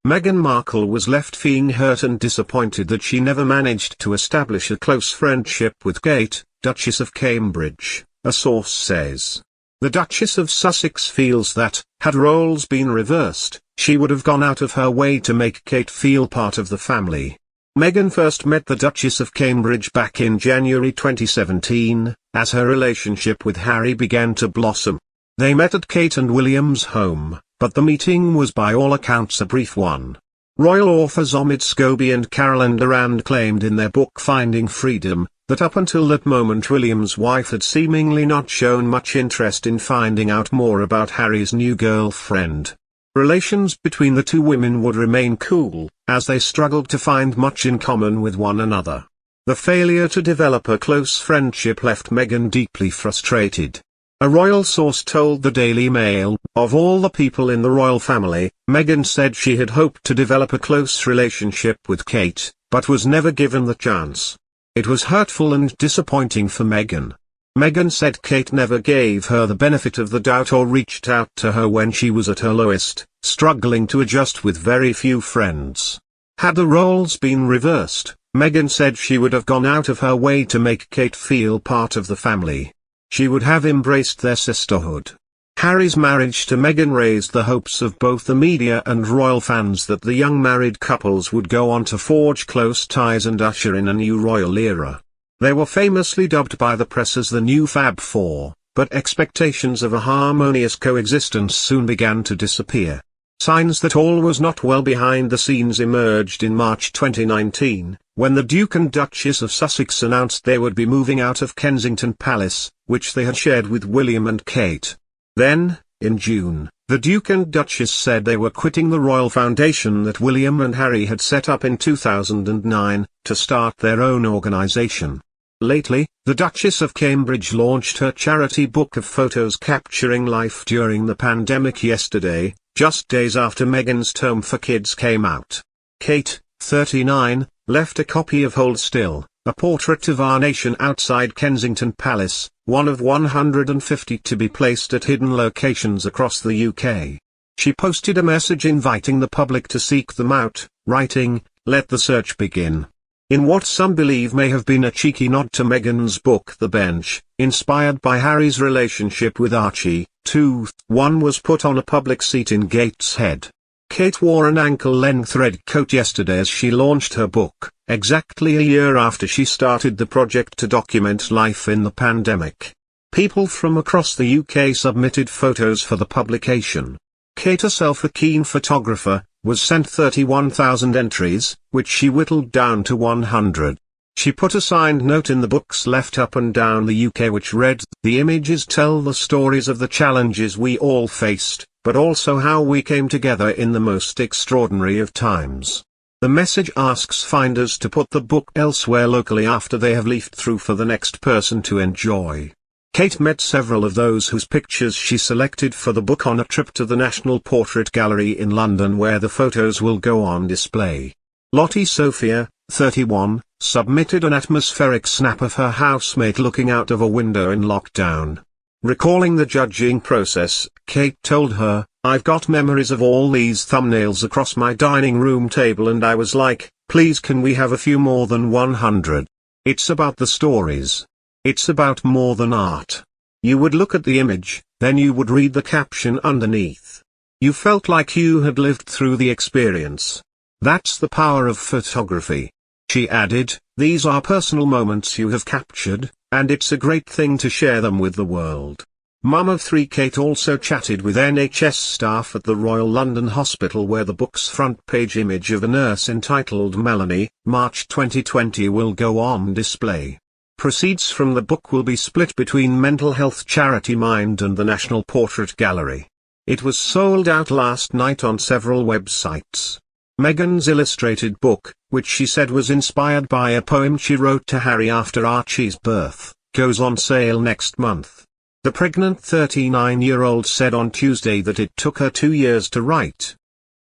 Meghan Markle was left feeling hurt and disappointed that she never managed to establish a close friendship with Kate, Duchess of Cambridge, a source says. The Duchess of Sussex feels that, had roles been reversed, she would have gone out of her way to make Kate feel part of the family. Meghan first met the Duchess of Cambridge back in January 2017, as her relationship with Harry began to blossom. They met at Kate and William's home, but the meeting was by all accounts a brief one. Royal authors Omid Scobie and Carolyn Durand claimed in their book Finding Freedom, that up until that moment William's wife had seemingly not shown much interest in finding out more about Harry's new girlfriend. Relations between the two women would remain cool, as they struggled to find much in common with one another. The failure to develop a close friendship left Meghan deeply frustrated. A royal source told the Daily Mail, of all the people in the royal family, Meghan said she had hoped to develop a close relationship with Kate, but was never given the chance. It was hurtful and disappointing for Meghan. Meghan said Kate never gave her the benefit of the doubt or reached out to her when she was at her lowest, struggling to adjust with very few friends. Had the roles been reversed, Meghan said she would have gone out of her way to make Kate feel part of the family. She would have embraced their sisterhood. Harry's marriage to Meghan raised the hopes of both the media and royal fans that the young married couples would go on to forge close ties and usher in a new royal era. They were famously dubbed by the press as the new Fab Four, but expectations of a harmonious coexistence soon began to disappear. Signs that all was not well behind the scenes emerged in March 2019, when the Duke and Duchess of Sussex announced they would be moving out of Kensington Palace, which they had shared with William and Kate. Then, in June, the Duke and Duchess said they were quitting the royal foundation that William and Harry had set up in 2009, to start their own organisation. Lately, the Duchess of Cambridge launched her charity book of photos capturing life during the pandemic yesterday, just days after Meghan's Tome for Kids came out. Kate, 39, left a copy of Hold Still, a portrait of our nation outside Kensington Palace, one of 150 to be placed at hidden locations across the UK. She posted a message inviting the public to seek them out, writing, "Let the search begin." In what some believe may have been a cheeky nod to Meghan's book The Bench, inspired by Harry's relationship with Archie, one was put on a public seat in Gateshead. Kate wore an ankle-length red coat yesterday as she launched her book, exactly a year after she started the project to document life in the pandemic. People from across the UK submitted photos for the publication. Kate, herself a keen photographer, was sent 31,000 entries, which she whittled down to 100. She put a signed note in the book's left up and down the UK which read, "The images tell the stories of the challenges we all faced, but also how we came together in the most extraordinary of times." The message asks finders to put the book elsewhere locally after they have leafed through for the next person to enjoy. Kate met several of those whose pictures she selected for the book on a trip to the National Portrait Gallery in London, where the photos will go on display. Lottie Sophia, 31, submitted an atmospheric snap of her housemate looking out of a window in lockdown. Recalling the judging process, Kate told her, "I've got memories of all these thumbnails across my dining room table and I was like, please can we have a few more than 100? It's about the stories. It's about more than art." You would look at the image, then you would read the caption underneath. You felt like you had lived through the experience. That's the power of photography. She added, "These are personal moments you have captured, and it's a great thing to share them with the world." Mum of three Kate also chatted with NHS staff at the Royal London Hospital, where the book's front page image of a nurse entitled Melanie, March 2020 will go on display. Proceeds from the book will be split between mental health charity Mind and the National Portrait Gallery. It was sold out last night on several websites. Meghan's illustrated book, which she said was inspired by a poem she wrote to Harry after Archie's birth, goes on sale next month. The pregnant 39-year-old said on Tuesday that it took her 2 years to write.